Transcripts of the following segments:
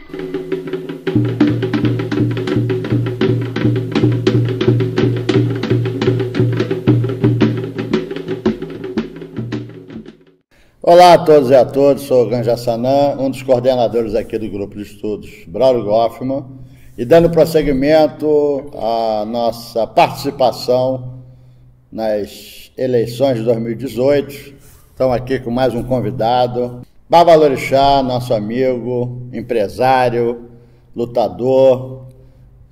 Olá a todos e a todas, sou o Ganja Sanã, um dos coordenadores aqui do Grupo de Estudos Braulio Goffman, e dando prosseguimento à nossa participação nas eleições de 2018, estamos aqui com mais um convidado, Babalorixá, nosso amigo, empresário, lutador,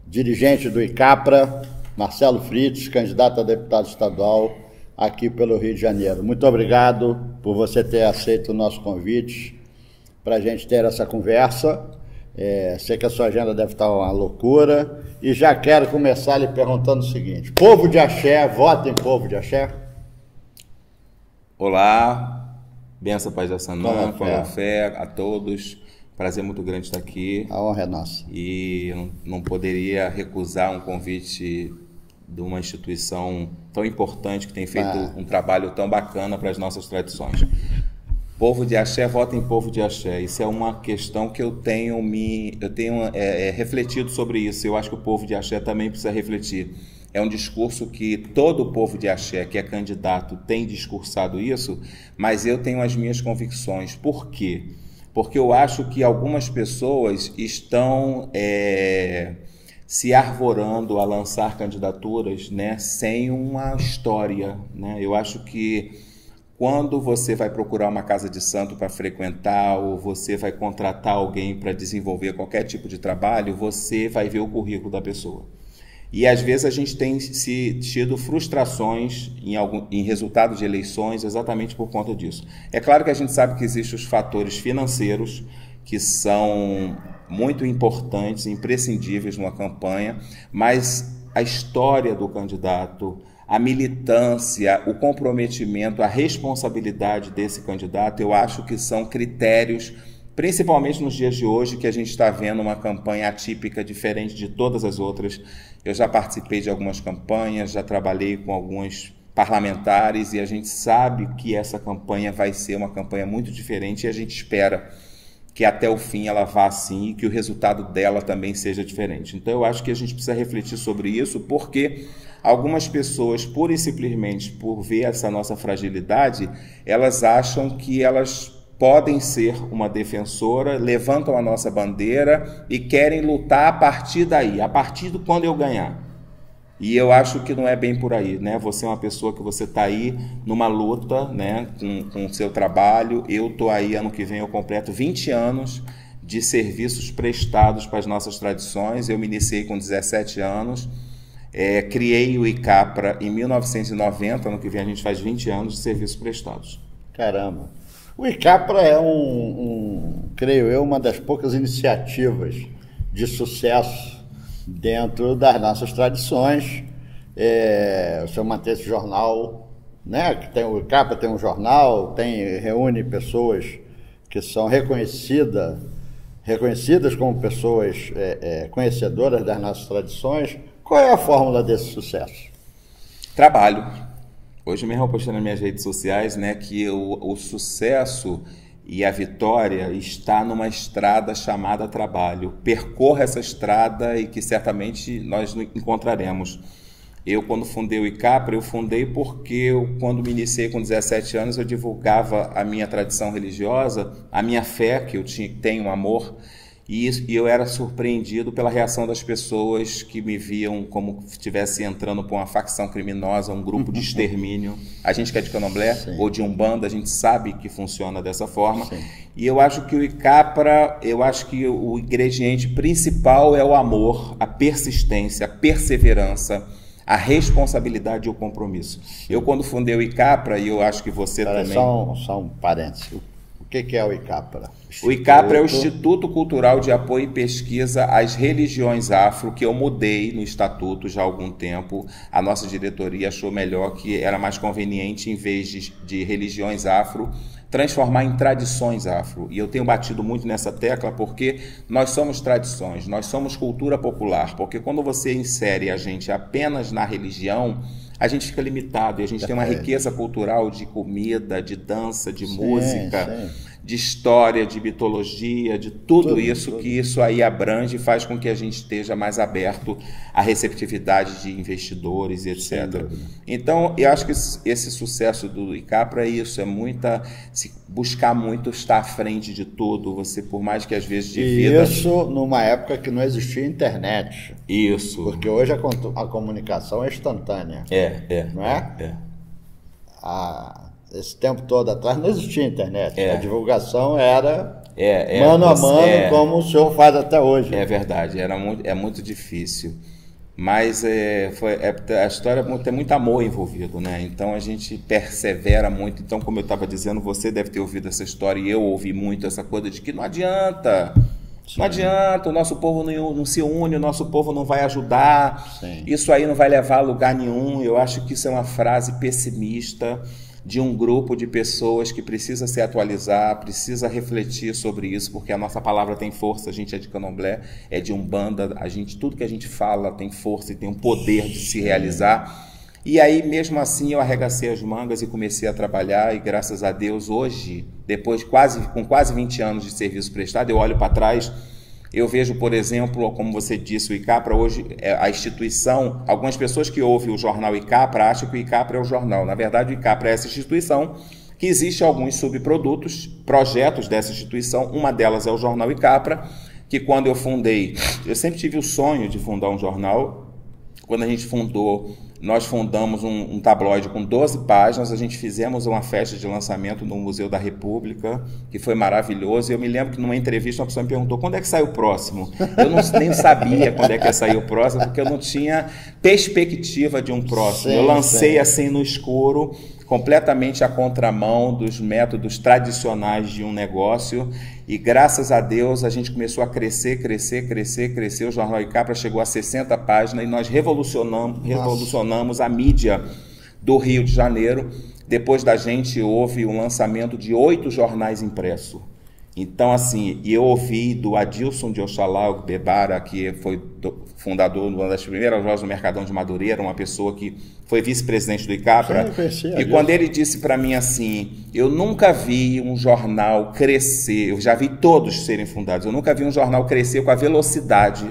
dirigente do ICAPRA, Marcelo Fritz, candidato a deputado estadual aqui pelo Rio de Janeiro. Muito obrigado por você ter aceito o nosso convite para a gente ter essa conversa. Sei que a sua agenda deve estar uma loucura e já quero começar lhe perguntando o seguinte: povo de Axé, vota em povo de Axé? Olá, benção Paz da Sanã, com fé a todos. Prazer muito grande estar aqui. A honra é nossa. E eu não poderia recusar um convite de uma instituição tão importante que tem feito um trabalho tão bacana para as nossas tradições. Povo de Axé, vota em povo de Axé. Isso é uma questão que eu tenho refletido sobre isso. Eu acho que o povo de Axé também precisa refletir. É um discurso que todo o povo de Axé que é candidato tem discursado isso, mas eu tenho as minhas convicções. Por quê? Porque eu acho que algumas pessoas estão se arvorando a lançar candidaturas, né, sem uma história, né? Eu acho que quando você vai procurar uma casa de santo para frequentar ou você vai contratar alguém para desenvolver qualquer tipo de trabalho, você vai ver o currículo da pessoa. E às vezes a gente tem tido frustrações em resultados de eleições exatamente por conta disso. É claro que a gente sabe que existem os fatores financeiros que são muito importantes, imprescindíveis numa campanha, mas a história do candidato, a militância, o comprometimento, a responsabilidade desse candidato, eu acho que são critérios, principalmente nos dias de hoje, que a gente está vendo uma campanha atípica, diferente de todas as outras. Eu já participei de algumas campanhas, já trabalhei com alguns parlamentares e a gente sabe que essa campanha vai ser uma campanha muito diferente e a gente espera que até o fim ela vá assim e que o resultado dela também seja diferente. Então eu acho que a gente precisa refletir sobre isso, porque algumas pessoas, pura e simplesmente por ver essa nossa fragilidade, elas acham que elas podem ser uma defensora, levantam a nossa bandeira e querem lutar a partir daí, a partir de quando eu ganhar. E eu acho que não é bem por aí, né? Você é uma pessoa que você está aí numa luta, né, com o seu trabalho. Eu estou aí, ano que vem eu completo 20 anos de serviços prestados para as nossas tradições. Eu me iniciei com 17 anos, criei o ICAPRA em 1990, ano que vem a gente faz 20 anos de serviços prestados. Caramba! O ICAPRA é creio eu, uma das poucas iniciativas de sucesso dentro das nossas tradições. O senhor mantém esse jornal, né? Que o ICAPRA tem um jornal, reúne pessoas que são reconhecidas como pessoas conhecedoras das nossas tradições. Qual é a fórmula desse sucesso? Trabalho. Hoje mesmo eu postei nas minhas redes sociais, né, que o sucesso e a vitória está numa estrada chamada trabalho. Percorra essa estrada e que certamente nós encontraremos. Eu, quando fundei o ICAPRA, eu fundei porque quando me iniciei com 17 anos, eu divulgava a minha tradição religiosa, a minha fé, que eu tenho amor, e eu era surpreendido pela reação das pessoas que me viam como se estivesse entrando por uma facção criminosa, um grupo de extermínio. A gente que é de Candomblé ou de Umbanda, a gente sabe que funciona dessa forma. Sim. E eu acho que o ICAPRA, eu acho que o ingrediente principal é o amor, a persistência, a perseverança, a responsabilidade e o compromisso. Eu, quando fundei o ICAPRA, e eu acho que você também... Só um parênteses. O que é o ICAPRA? O ICAPRA é o Instituto Cultural de Apoio e Pesquisa às Religiões Afro, que eu mudei no estatuto já há algum tempo. A nossa diretoria achou melhor, que era mais conveniente, em vez de religiões afro, transformar em tradições afro. E eu tenho batido muito nessa tecla porque nós somos tradições, nós somos cultura popular. Porque quando você insere a gente apenas na religião, a gente fica limitado, e a gente tem uma riqueza cultural de comida, de dança, música, de história, de mitologia, de tudo isso, que isso aí abrange e faz com que a gente esteja mais aberto à receptividade de investidores, etc. Então, eu acho que esse sucesso do ICAPRA é isso, é buscar muito estar à frente de tudo, você, por mais que às vezes divida... Isso numa época que não existia internet. Isso. Porque hoje a comunicação é instantânea. Não é? Esse tempo todo atrás não existia internet. A divulgação era mano a mano, como o senhor faz até hoje. É verdade, é muito difícil. Mas a história tem muito amor envolvido, né? Então a gente persevera muito. Então, como eu estava dizendo, você deve ter ouvido essa história e eu ouvi muito essa coisa de que não adianta. Sim. Não adianta, o nosso povo não se une, o nosso povo não vai ajudar. Sim. Isso aí não vai levar a lugar nenhum. Eu acho que isso é uma frase pessimista de um grupo de pessoas que precisa se atualizar, precisa refletir sobre isso, porque a nossa palavra tem força, a gente é de candomblé, é de umbanda, tudo que a gente fala tem força e tem um poder de se realizar. E aí, mesmo assim, eu arregacei as mangas e comecei a trabalhar, e graças a Deus, hoje, depois com quase 20 anos de serviço prestado, eu olho para trás, eu vejo, por exemplo, como você disse, o ICAPRA hoje, a instituição, algumas pessoas que ouvem o jornal ICAPRA acham que o ICAPRA é o jornal. Na verdade, o ICAPRA é essa instituição que existe alguns subprodutos, projetos dessa instituição. Uma delas é o jornal ICAPRA, que quando eu fundei, eu sempre tive o sonho de fundar um jornal. Quando a gente fundou, nós fundamos um tabloide com 12 páginas, a gente fizemos uma festa de lançamento no Museu da República, que foi maravilhoso, e eu me lembro que numa entrevista uma pessoa me perguntou quando é que sai o próximo. Eu nem sabia quando é que ia sair o próximo, porque eu não tinha perspectiva de um próximo. Eu lancei assim no escuro, completamente à contramão dos métodos tradicionais de um negócio, e graças a Deus a gente começou a crescer. O Jornal ICAPRA chegou a 60 páginas e nós revolucionamos a mídia do Rio de Janeiro. Depois da gente houve um lançamento de 8 jornais impressos. Então, assim, eu ouvi do Adilson de Oxalá, o Bebara, que foi fundador de uma das primeiras lojas do Mercadão de Madureira, uma pessoa que foi vice-presidente do ICAPRA, e quando ele disse para mim assim, eu nunca vi um jornal crescer, eu já vi todos serem fundados, eu nunca vi um jornal crescer com a velocidade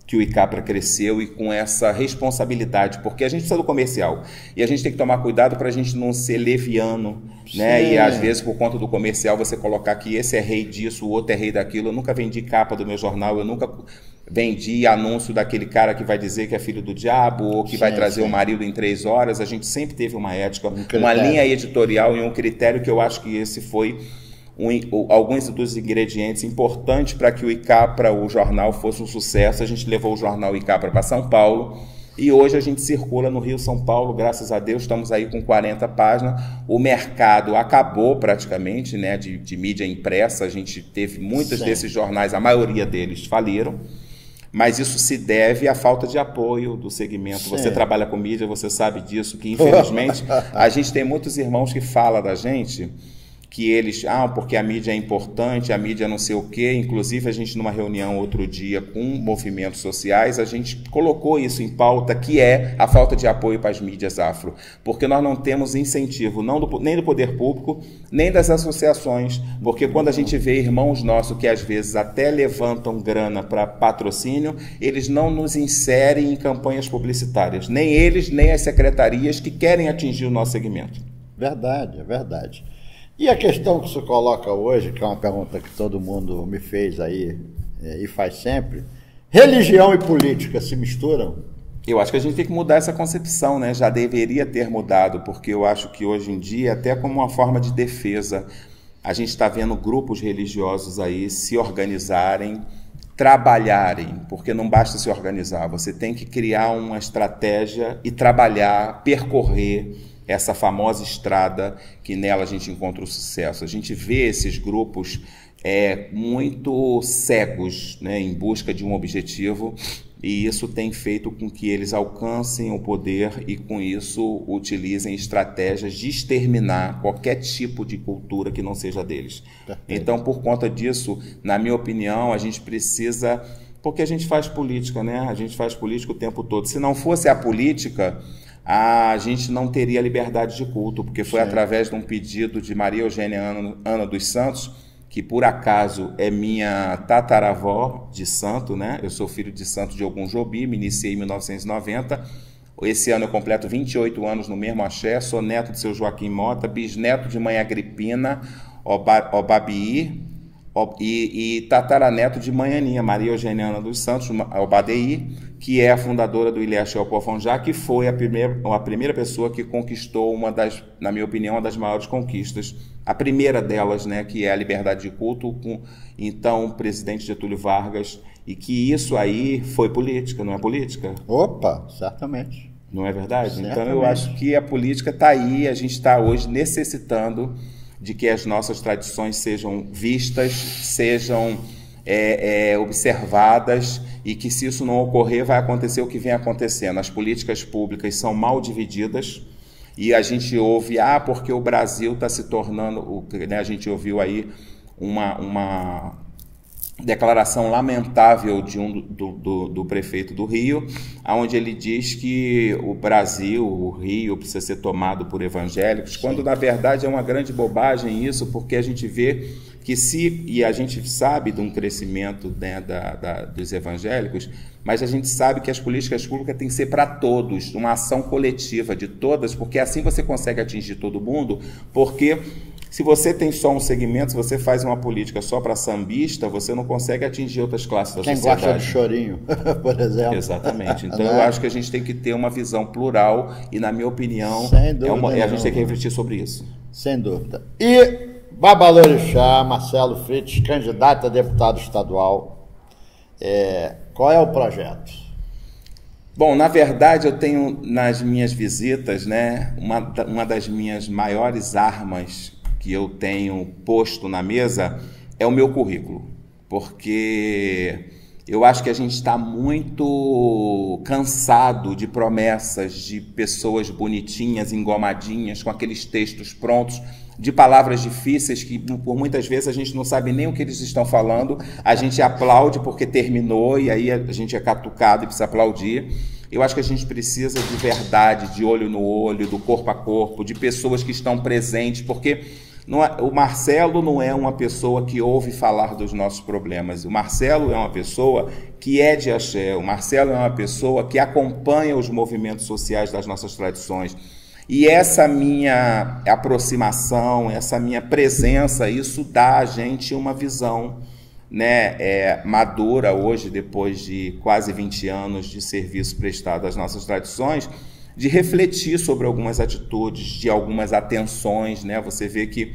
que o ICAPRA cresceu e com essa responsabilidade, porque a gente precisa do comercial e a gente tem que tomar cuidado para a gente não ser leviano, né? E às vezes por conta do comercial você colocar que esse é rei disso, o outro é rei daquilo. Eu nunca vendi capa do meu jornal, eu nunca vendi anúncio daquele cara que vai dizer que é filho do diabo ou que vai trazer o marido em 3 horas. A gente sempre teve uma ética, uma linha editorial e um critério que eu acho que esse foi alguns dos ingredientes importantes para que o ICAPRA, o jornal, fosse um sucesso. A gente levou o jornal ICAPRA para São Paulo e hoje a gente circula no Rio, São Paulo, graças a Deus, estamos aí com 40 páginas. O mercado acabou praticamente, né, de mídia impressa. A gente teve muitos desses jornais, a maioria deles faliram, mas isso se deve à falta de apoio do segmento. Você trabalha com mídia, você sabe disso, que infelizmente a gente tem muitos irmãos que falam da gente que eles, porque a mídia é importante, a mídia não sei o quê. Inclusive, a gente, numa reunião outro dia com movimentos sociais, a gente colocou isso em pauta, que é a falta de apoio para as mídias afro. Porque nós não temos incentivo, nem do poder público, nem das associações. Porque quando a gente vê irmãos nossos que, às vezes, até levantam grana para patrocínio, eles não nos inserem em campanhas publicitárias. Nem eles, nem as secretarias que querem atingir o nosso segmento. Verdade, é verdade. E a questão que você coloca hoje, que é uma pergunta que todo mundo me fez aí e faz sempre, religião e política se misturam? Eu acho que a gente tem que mudar essa concepção, né? Já deveria ter mudado, porque eu acho que hoje em dia, até como uma forma de defesa, a gente está vendo grupos religiosos aí se organizarem, trabalharem, porque não basta se organizar, você tem que criar uma estratégia e trabalhar, percorrer essa famosa estrada que nela a gente encontra o sucesso. A gente vê esses grupos muito cegos, né, em busca de um objetivo, e isso tem feito com que eles alcancem o poder e com isso utilizem estratégias de exterminar qualquer tipo de cultura que não seja deles. Então, por conta disso, na minha opinião, a gente precisa... Porque a gente faz política, né? A gente faz política o tempo todo. Se não fosse a política, a gente não teria liberdade de culto, porque foi através de um pedido de Maria Eugênia Ana dos Santos que por acaso é minha tataravó de santo, né? Eu sou filho de santo de Ogum Jobi, me iniciei em 1990. Esse ano eu completo 28 anos no mesmo axé, sou neto de seu Joaquim Mota, bisneto de mãe Agripina, Obabii, e tataraneto de mãe Aninha, Maria Eugeniana dos Santos, Obadei, que é a fundadora do Ilê Axé Opofonjá, que foi a primeira pessoa que conquistou na minha opinião, uma das maiores conquistas. A primeira delas, né, que é a liberdade de culto, com então o presidente Getúlio Vargas, e que isso aí foi política, não é política? Opa, certamente. Não é verdade? Certamente. Então eu acho que a política está aí, a gente está hoje necessitando de que as nossas tradições sejam vistas, sejam observadas, e que se isso não ocorrer, vai acontecer o que vem acontecendo. As políticas públicas são mal divididas, e a gente ouve, porque o Brasil está se tornando, né, a gente ouviu aí uma declaração lamentável do prefeito do Rio, onde ele diz que o Brasil, o Rio, precisa ser tomado por evangélicos, quando na verdade é uma grande bobagem isso, porque a gente vê que e a gente sabe de um crescimento, né, dos evangélicos, mas a gente sabe que as políticas públicas têm que ser para todos, uma ação coletiva de todas, porque assim você consegue atingir todo mundo, porque se você tem só um segmento, se você faz uma política só para sambista, você não consegue atingir outras classes da sociedade. Quem gosta de chorinho, por exemplo. Exatamente. Então eu acho que a gente tem que ter uma visão plural e, na minha opinião, a gente tem que refletir sobre isso. Sem dúvida. E Babalorixá, Marcelo Freitas, candidato a deputado estadual, qual é o projeto? Bom, na verdade eu tenho nas minhas visitas, né, uma das minhas maiores armas que eu tenho posto na mesa é o meu currículo, porque eu acho que a gente está muito cansado de promessas de pessoas bonitinhas, engomadinhas, com aqueles textos prontos, de palavras difíceis que por muitas vezes a gente não sabe nem o que eles estão falando, a gente aplaude porque terminou e aí a gente é catucado e precisa aplaudir. Eu acho que a gente precisa de verdade, de olho no olho, do corpo a corpo, de pessoas que estão presentes, porque o Marcelo não é uma pessoa que ouve falar dos nossos problemas. O Marcelo é uma pessoa que é de axé. O Marcelo é uma pessoa que acompanha os movimentos sociais das nossas tradições. E essa minha aproximação, essa minha presença, isso dá a gente uma visão, né, madura hoje, depois de quase 20 anos de serviço prestado às nossas tradições, de refletir sobre algumas atitudes, de algumas atenções, né? Você vê que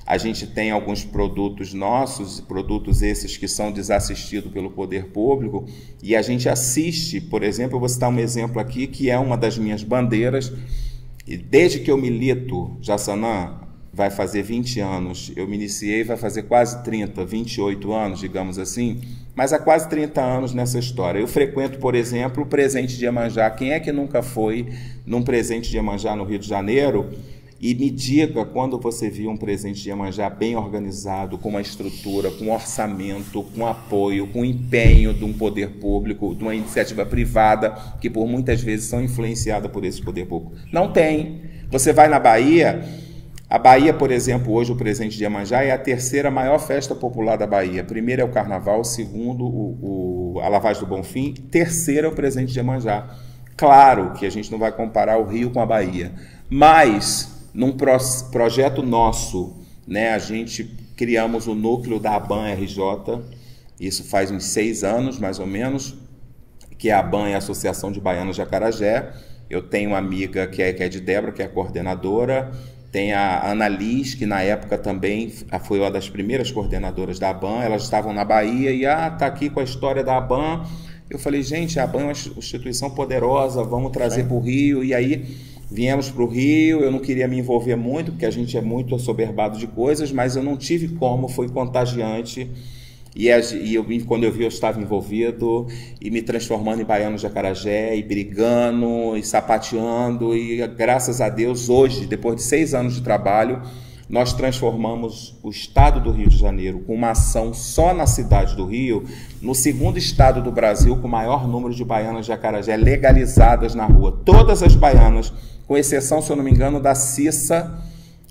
a gente tem alguns produtos nossos, produtos esses que são desassistidos pelo poder público, e a gente assiste, por exemplo, eu vou citar um exemplo aqui, que é uma das minhas bandeiras, e desde que eu milito, Jaçanã, vai fazer 20 anos, eu me iniciei, vai fazer quase 30, 28 anos, digamos assim, mas há quase 30 anos nessa história. Eu frequento, por exemplo, o Presente de Iemanjá. Quem é que nunca foi num Presente de Iemanjá no Rio de Janeiro? E me diga quando você viu um Presente de Iemanjá bem organizado, com uma estrutura, com orçamento, com apoio, com empenho de um poder público, de uma iniciativa privada, que por muitas vezes são influenciadas por esse poder público. Não tem. Você vai na Bahia... A Bahia, por exemplo, hoje o Presente de Iemanjá é a terceira maior festa popular da Bahia. Primeiro é o Carnaval, segundo a Lavagem do Bonfim, terceiro é o Presente de Iemanjá. Claro que a gente não vai comparar o Rio com a Bahia, mas num projeto nosso, né, a gente criamos o núcleo da ABAN RJ, isso faz uns 6 anos mais ou menos, que a ABAN é a Associação de Baianos de Acarajé. Eu tenho uma amiga que é de Débora, que é a coordenadora. Tem a Ana Liz, que na época também foi uma das primeiras coordenadoras da ABAN. Elas estavam na Bahia e tá aqui com a história da ABAN. Eu falei, gente, a ABAN é uma instituição poderosa, vamos trazer para o Rio. E aí viemos para o Rio. Eu não queria me envolver muito, porque a gente é muito assoberbado de coisas, mas eu não tive como, foi contagiante. E quando eu vi, eu estava envolvido e me transformando em baiano de Acarajé, e brigando, e sapateando, e graças a Deus, hoje, depois de 6 anos de trabalho, nós transformamos o estado do Rio de Janeiro, com uma ação só na cidade do Rio, no segundo estado do Brasil com o maior número de baianas de Acarajé legalizadas na rua. Todas as baianas, com exceção, se eu não me engano, da Cissa,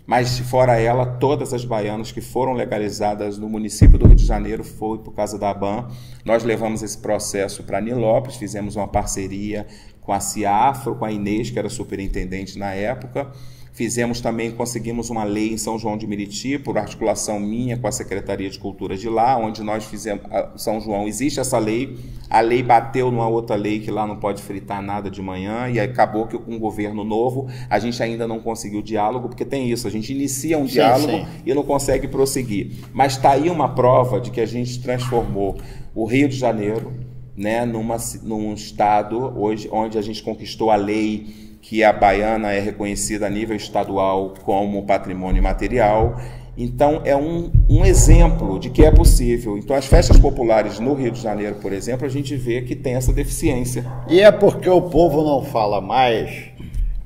Mas, fora ela, todas as baianas que foram legalizadas no município do Rio de Janeiro foi por causa da ABAN. Nós levamos esse processo para Nilópolis, fizemos uma parceria com a Ciafro, com a Inês, que era superintendente na época. Fizemos também, conseguimos uma lei em São João de Meriti, por articulação minha com a Secretaria de Cultura de lá, onde nós fizemos, São João, existe essa lei, a lei bateu numa outra lei que lá não pode fritar nada de manhã, e acabou que com um governo novo, a gente ainda não conseguiu diálogo, porque tem isso, a gente inicia um diálogo e não consegue prosseguir. Mas está aí uma prova de que a gente transformou o Rio de Janeiro, né, num estado hoje, onde a gente conquistou a lei que a baiana é reconhecida a nível estadual como patrimônio material. Então, é um exemplo de que é possível. Então, as festas populares no Rio de Janeiro, por exemplo, a gente vê que tem essa deficiência. E é porque o povo não fala mais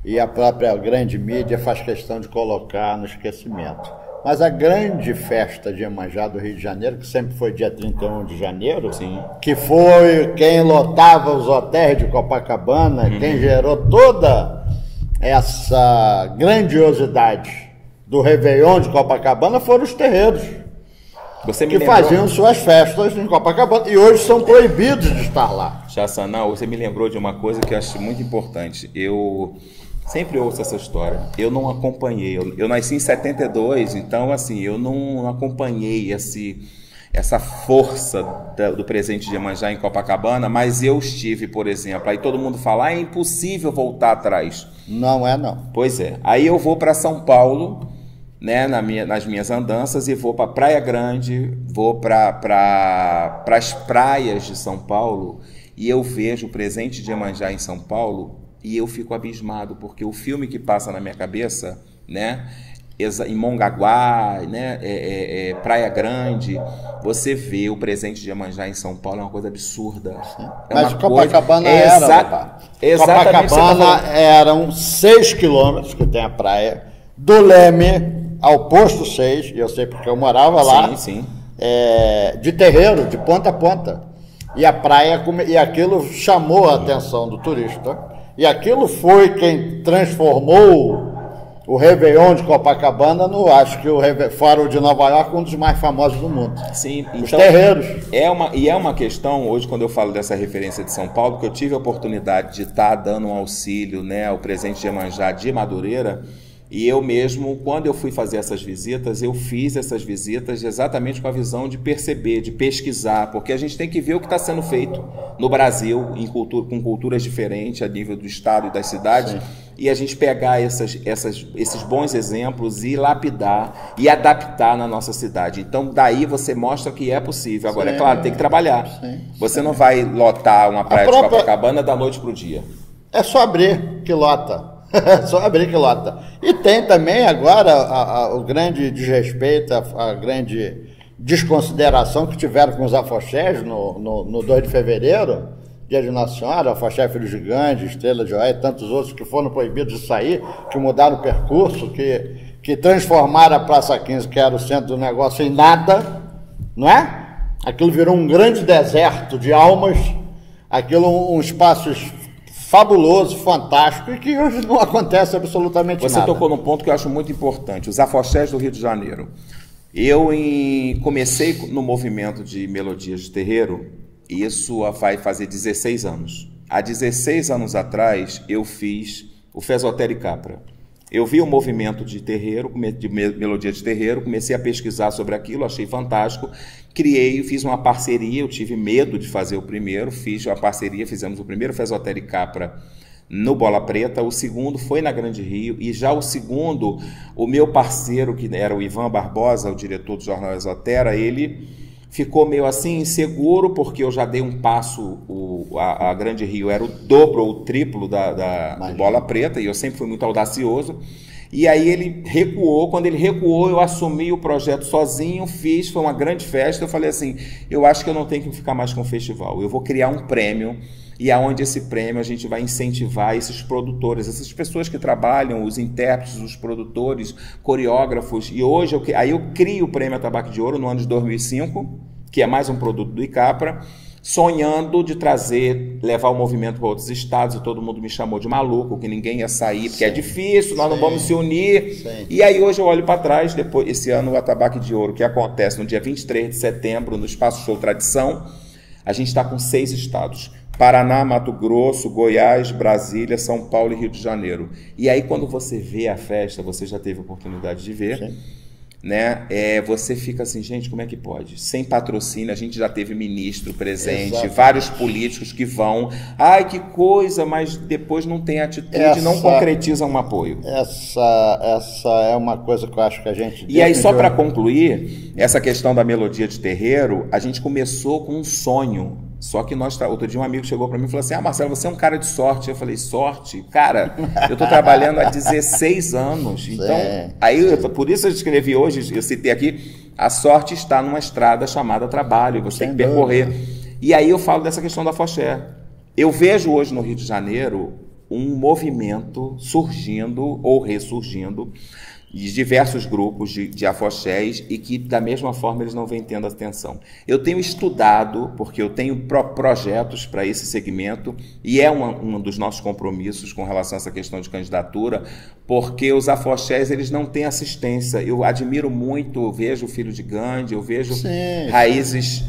e a própria grande mídia faz questão de colocar no esquecimento. Mas a grande festa de Iemanjá do Rio de Janeiro, que sempre foi dia 31 de janeiro, sim, que foi quem lotava os hotéis de Copacabana, quem gerou toda essa grandiosidade do Réveillon de Copacabana, foram os terreiros, que faziam suas festas em Copacabana e hoje são proibidos de estar lá. Jaçanã, você me lembrou de uma coisa que eu acho muito importante. Eu sempre ouço essa história. Eu não acompanhei. Eu nasci em 72, então assim, eu não acompanhei essa força do presente de Iemanjá em Copacabana, mas eu estive, por exemplo, aí todo mundo fala, é impossível voltar atrás. Não é, não. Pois é. Aí eu vou para São Paulo, né, nas minhas andanças, e vou para Praia Grande, vou para as praias de São Paulo, e eu vejo o presente de Iemanjá em São Paulo, e eu fico abismado, porque o filme que passa na minha cabeça, né, em Mongaguá, né, Praia Grande, você vê o presente de Iemanjá em São Paulo, é uma coisa absurda. Mas Copacabana era, Copacabana eram 6 quilômetros que tem a praia, do Leme ao posto 6, e eu sei porque eu morava lá, sim. De terreiro, de ponta a ponta. E a praia, e aquilo chamou a atenção do turista. E aquilo foi quem transformou o Réveillon de Copacabana no, acho que o Fórum de Nova York, um dos mais famosos do mundo. Sim, os terreiros. É uma questão, hoje quando eu falo dessa referência de São Paulo, que eu tive a oportunidade de estar dando um auxílio, né, ao presente de Iemanjá de Madureira, e eu mesmo, quando eu fui fazer essas visitas, eu fiz essas visitas exatamente com a visão de perceber, de pesquisar, porque a gente tem que ver o que está sendo feito no Brasil, com culturas diferentes, a nível do estado e das cidades, sim, e a gente pegar esses bons exemplos e lapidar e adaptar na nossa cidade. Então, daí você mostra que é possível. Agora, sim, é claro, tem que trabalhar. Sim, você não vai lotar uma praia de Copacabana da noite para o dia. É só abrir que lota. Só abrir que lota. E tem também agora o grande desrespeito, a grande desconsideração que tiveram com os afoxés no 2 de fevereiro, dia de Nossa Senhora, afoxé Filho Gigante, Estrela de Oé e tantos outros que foram proibidos de sair, que mudaram o percurso, que transformaram a Praça 15, que era o centro do negócio, em nada, não é? Aquilo virou um grande deserto de almas, aquilo um espaço fabuloso, fantástico, e que hoje não acontece absolutamente nada. Você tocou num ponto que eu acho muito importante, os afoxés do Rio de Janeiro. Eu comecei no movimento de melodias de terreiro, e isso vai fazer 16 anos. Há 16 anos atrás, eu fiz o Fesotério e Capra. Eu vi o movimento de terreiro, de melodia de terreiro, comecei a pesquisar sobre aquilo, achei fantástico, criei, fiz uma parceria, eu tive medo de fazer o primeiro, fiz uma parceria, fizemos o primeiro Fesotério e Capra no Bola Preta, o segundo foi na Grande Rio, e já o segundo, o meu parceiro, que era o Ivan Barbosa, o diretor do Jornal Esotera, ele ficou meio assim inseguro, porque eu já dei um passo, a Grande Rio era o dobro ou o triplo do Bola Preta, e eu sempre fui muito audacioso, e aí ele recuou. Quando ele recuou, eu assumi o projeto sozinho, fiz, foi uma grande festa. Eu falei assim, eu acho que eu não tenho que ficar mais com o festival, eu vou criar um prêmio, e aonde esse prêmio a gente vai incentivar esses produtores, essas pessoas que trabalham, os intérpretes, os produtores, coreógrafos, e hoje aí eu crio o Prêmio Atabaque de Ouro no ano de 2005, que é mais um produto do ICAPRA, sonhando de trazer, levar o movimento para outros estados, e todo mundo me chamou de maluco, que ninguém ia sair, porque é difícil, nós não vamos se unir. E aí hoje eu olho para trás, depois, esse ano o Atabaque de Ouro, que acontece no dia 23 de setembro, no Espaço Show Tradição, a gente está com 6 estados. Paraná, Mato Grosso, Goiás, Brasília, São Paulo e Rio de Janeiro. E aí quando você vê a festa, você já teve a oportunidade de ver, né? Você fica assim, gente, como é que pode? Sem patrocínio, a gente já teve ministro presente, vários políticos que vão, ai que coisa, mas depois não tem atitude, não concretizam um apoio. Essa é uma coisa que eu acho que a gente... E aí, só para concluir, essa questão da melodia de terreiro, a gente começou com um sonho. Só que outro dia um amigo chegou para mim e falou assim, Marcelo, você é um cara de sorte. Eu falei, sorte? Cara, eu estou trabalhando há 16 anos. Então, por isso eu escrevi hoje, eu citei aqui, a sorte está numa estrada chamada trabalho, você tem que percorrer. E aí eu falo dessa questão da afoxé. Eu vejo hoje no Rio de Janeiro um movimento surgindo ou ressurgindo de diversos grupos de afoxés e que, da mesma forma, eles não vêm tendo atenção. Eu tenho estudado, porque eu tenho projetos para esse segmento, e é um dos nossos compromissos com relação a essa questão de candidatura, porque os afoxés, eles não têm assistência. Eu admiro muito, eu vejo o Filho de Gandhi, eu vejo raízes...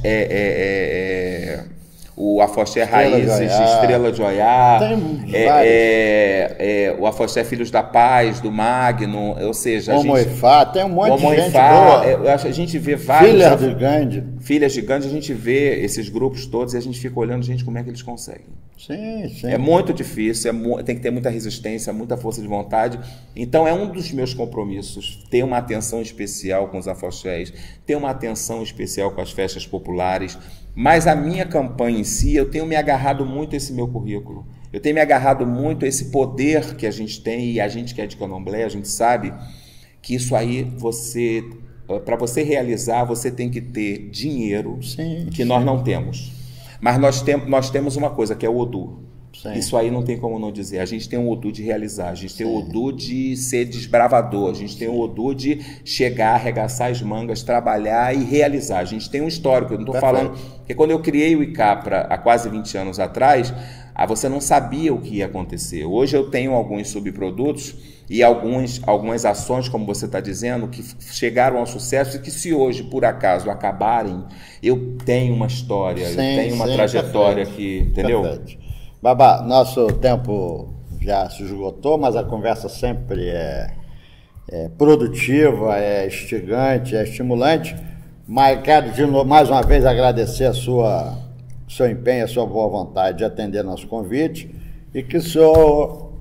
o afoxé Raízes, Estrela de Oiá, o afoxé Filhos da Paz, do Magno, ou seja... Omoifá, tem um monte de gente boa. A gente vê vários... Filhas de Gandhi, a gente vê esses grupos todos e a gente fica olhando, gente, como é que eles conseguem? Sim. É muito difícil, tem que ter muita resistência, muita força de vontade. Então é um dos meus compromissos, ter uma atenção especial com os afoxés, ter uma atenção especial com as festas populares. Mas a minha campanha em si, eu tenho me agarrado muito a esse meu currículo. Eu tenho me agarrado muito a esse poder que a gente tem, e a gente que é de Candomblé, a gente sabe que isso aí, para você realizar, você tem que ter dinheiro, que nós não temos. Mas nós temos uma coisa, que é o Odu. Isso aí não tem como não dizer. A gente tem um Odu de realizar, a gente tem o Odu de ser desbravador, a gente tem o Odu de chegar, arregaçar as mangas, trabalhar e realizar. A gente tem um histórico, eu não estou falando... Porque quando eu criei o ICAPRA há quase 20 anos atrás, você não sabia o que ia acontecer. Hoje eu tenho alguns subprodutos e algumas ações, como você está dizendo, que chegaram ao sucesso e que, se hoje, por acaso, acabarem, eu tenho uma história, eu tenho uma trajetória aqui, entendeu? Babá, nosso tempo já se esgotou, mas a conversa sempre é produtiva, é instigante, é estimulante. Mas quero, de novo, mais uma vez, agradecer seu empenho, a sua boa vontade de atender nosso convite, e que o senhor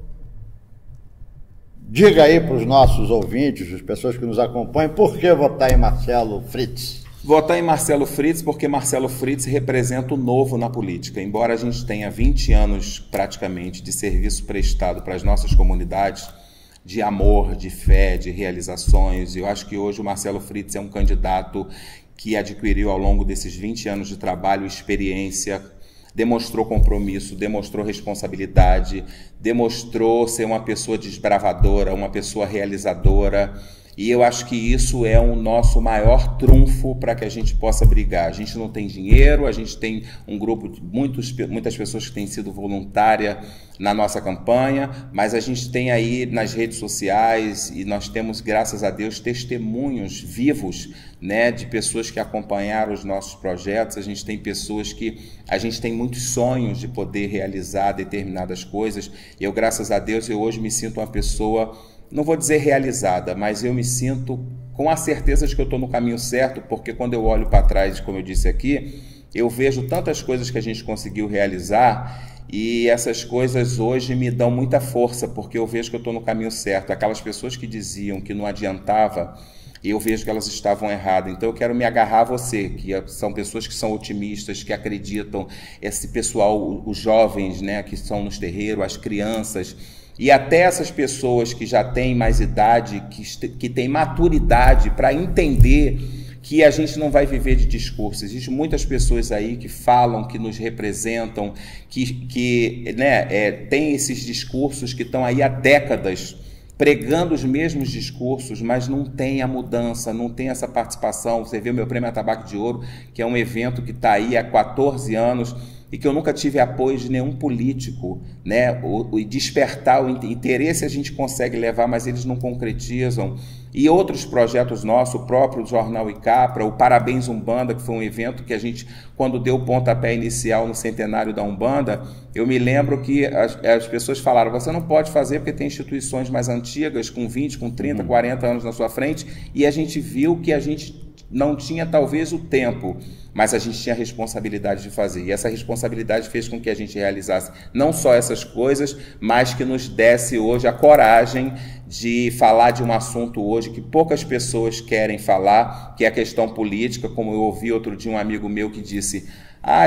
diga aí para os nossos ouvintes, as pessoas que nos acompanham, por que votar em Marcelo Fritz? Votar em Marcelo Fritz porque Marcelo Fritz representa o novo na política. Embora a gente tenha 20 anos, praticamente, de serviço prestado para as nossas comunidades, de amor, de fé, de realizações, eu acho que hoje o Marcelo Fritz é um candidato que adquiriu ao longo desses 20 anos de trabalho experiência, demonstrou compromisso, demonstrou responsabilidade, demonstrou ser uma pessoa desbravadora, uma pessoa realizadora. E eu acho que isso é o nosso maior trunfo para que a gente possa brigar. A gente não tem dinheiro, a gente tem um grupo de muitas pessoas que têm sido voluntárias na nossa campanha, mas a gente tem aí nas redes sociais, e nós temos, graças a Deus, testemunhos vivos, né, de pessoas que acompanharam os nossos projetos. A gente tem pessoas a gente tem muitos sonhos de poder realizar determinadas coisas. Eu, graças a Deus, eu hoje me sinto uma pessoa... Não vou dizer realizada, mas eu me sinto com a certeza de que eu estou no caminho certo, porque quando eu olho para trás, como eu disse aqui, eu vejo tantas coisas que a gente conseguiu realizar, e essas coisas hoje me dão muita força, porque eu vejo que eu estou no caminho certo. Aquelas pessoas que diziam que não adiantava, eu vejo que elas estavam erradas. Então eu quero me agarrar a você, que são pessoas que são otimistas, que acreditam, esse pessoal, os jovens, né, que estão nos terreiros, as crianças, e até essas pessoas que já têm mais idade, que têm maturidade para entender que a gente não vai viver de discurso. Existem muitas pessoas aí que falam, que nos representam, que tem esses discursos que estão aí há décadas, pregando os mesmos discursos, mas não tem a mudança, não tem essa participação. Você vê o meu Prêmio Atabaque de Ouro, que é um evento que está aí há 14 anos e que eu nunca tive apoio de nenhum político, né? O despertar o interesse a gente consegue levar, mas eles não concretizam. E outros projetos nossos, o próprio Jornal Icapra, o Parabéns Umbanda, que foi um evento que a gente, quando deu o pontapé inicial no centenário da Umbanda, eu me lembro que as pessoas falaram, você não pode fazer porque tem instituições mais antigas, com 20, com 30, 40 anos na sua frente, e a gente viu que a gente não tinha talvez o tempo, mas a gente tinha a responsabilidade de fazer. E essa responsabilidade fez com que a gente realizasse não só essas coisas, mas que nos desse hoje a coragem de falar de um assunto hoje que poucas pessoas querem falar, que é a questão política, como eu ouvi outro dia um amigo meu que disse,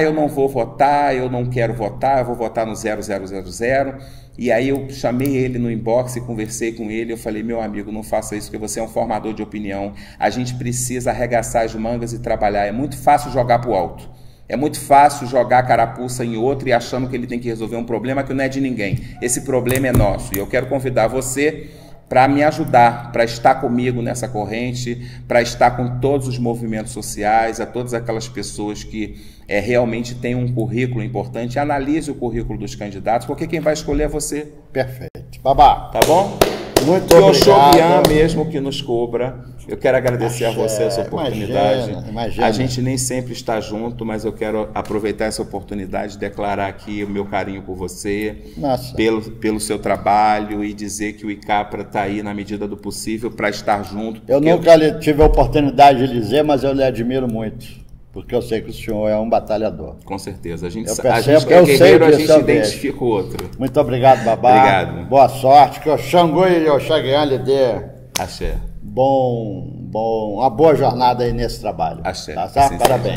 eu não vou votar, eu não quero votar, eu vou votar no 0000. E aí eu chamei ele no inbox e conversei com ele, eu falei, meu amigo, não faça isso, porque você é um formador de opinião, a gente precisa arregaçar as mangas e trabalhar, é muito fácil jogar para o alto, é muito fácil jogar a carapuça em outro e achando que ele tem que resolver um problema que não é de ninguém, esse problema é nosso, e eu quero convidar você para me ajudar, para estar comigo nessa corrente, para estar com todos os movimentos sociais, a todas aquelas pessoas que realmente têm um currículo importante. Analise o currículo dos candidatos, porque quem vai escolher é você. Perfeito. Babá. Tá bom? Muito obrigado. Oxómian mesmo que nos cobra. Eu quero agradecer a você essa oportunidade. Imagina. A gente nem sempre está junto, mas eu quero aproveitar essa oportunidade, declarar aqui o meu carinho por você, pelo seu trabalho e dizer que o Icapra está aí na medida do possível para estar junto. Eu nunca tive a oportunidade de dizer, mas eu lhe admiro muito, porque eu sei que o senhor é um batalhador. Com certeza. A gente que é guerreiro, a gente identifica o outro. Muito obrigado, Babá. Obrigado. Boa sorte. Que o Xangô e o Oxaguian lhe dê. Axé. Uma boa jornada aí nesse trabalho. Axé. Tá? Parabéns.